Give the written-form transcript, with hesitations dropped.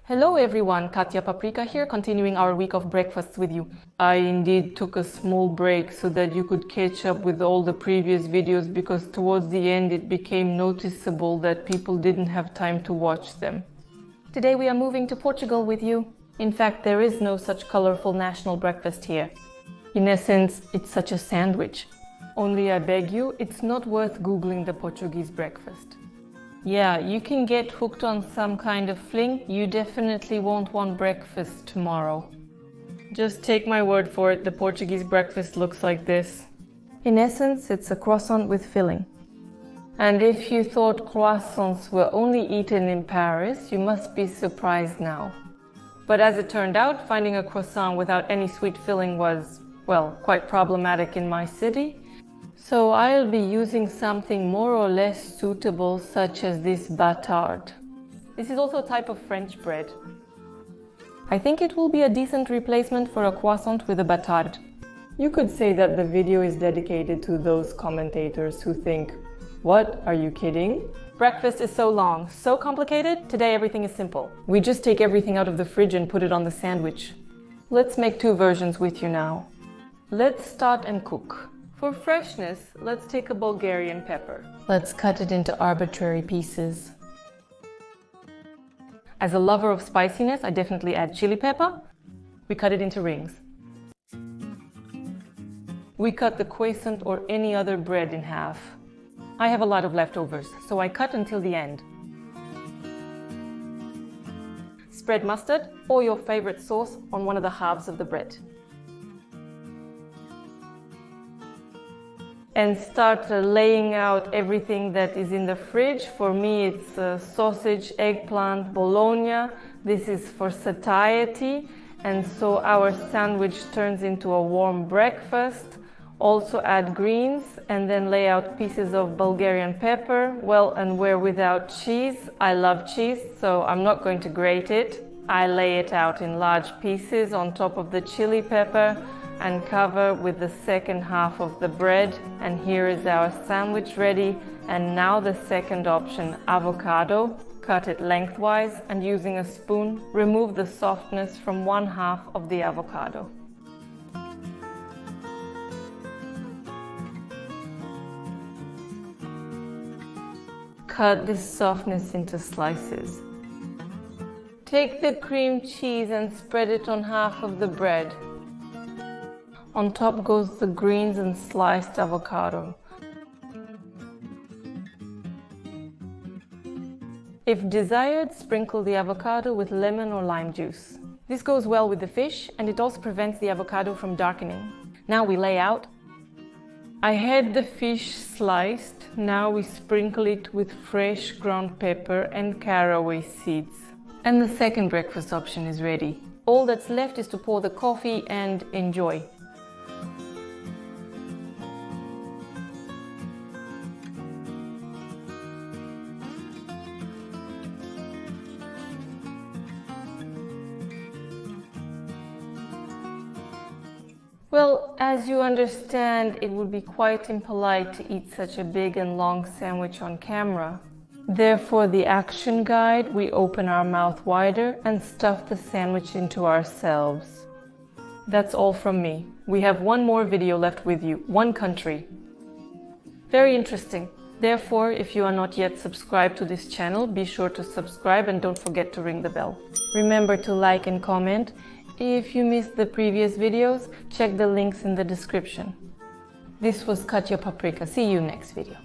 Hello everyone, Katya Paprika here, continuing our week of breakfasts with you. I indeed took a small break so that you could catch up with all the previous videos, because towards the end it became noticeable that people didn't have time to watch them. Today we are moving to Portugal with you. In fact, there is no such colorful national breakfast here. In essence, it's such a sandwich. Only I beg you, it's not worth Googling the Portuguese breakfast. Yeah, you can get hooked on some kind of fling. You definitely won't want breakfast tomorrow. Just take my word for it, the Portuguese breakfast looks like this. In essence, it's a croissant with filling. And if you thought croissants were only eaten in Paris, you must be surprised now. But as it turned out, finding a croissant without any sweet filling was, well, quite problematic in my city. So I'll be using something more or less suitable, such as this batard. This is also a type of French bread. I think it will be a decent replacement for a croissant with a batard. You could say that the video is dedicated to those commentators who think, "What, are you kidding? Breakfast is so long, so complicated. Today everything is simple. We just take everything out of the fridge and put it on the sandwich." Let's make two versions with you now. Let's start and cook. For freshness, let's take a Bulgarian pepper. Let's cut it into arbitrary pieces. As a lover of spiciness, I definitely add chili pepper. We cut it into rings. We cut the croissant or any other bread in half. I have a lot of leftovers, so I cut until the end. Spread mustard or your favorite sauce on one of the halves of the bread. And start laying out everything that is in the fridge. For me, it's sausage, eggplant, bologna. This is for satiety, and so our sandwich turns into a warm breakfast. Also add greens and then lay out pieces of Bulgarian pepper. Well, and we're without cheese. I love cheese, so I'm not going to grate it. I lay it out in large pieces on top of the chili pepper and cover with the second half of the bread. And here is our sandwich ready. And now the second option, avocado. Cut it lengthwise and using a spoon, remove the softness from one half of the avocado. Cut this softness into slices. Take the cream cheese and spread it on half of the bread. On top goes the greens and sliced avocado. If desired, sprinkle the avocado with lemon or lime juice. This goes well with the fish, and it also prevents the avocado from darkening. Now we lay out. I had the fish sliced. Now we sprinkle it with fresh ground pepper and caraway seeds. And the second breakfast option is ready. All that's left is to pour the coffee and enjoy. Well, as you understand, it would be quite impolite to eat such a big and long sandwich on camera. Therefore, the action guide, we open our mouth wider and stuff the sandwich into ourselves. That's all from me. We have one more video left with you, one country. Very interesting. Therefore, if you are not yet subscribed to this channel, be sure to subscribe and don't forget to ring the bell. Remember to like and comment. If you missed the previous videos, check the links in the description. This was Katya Paprika. See you next video.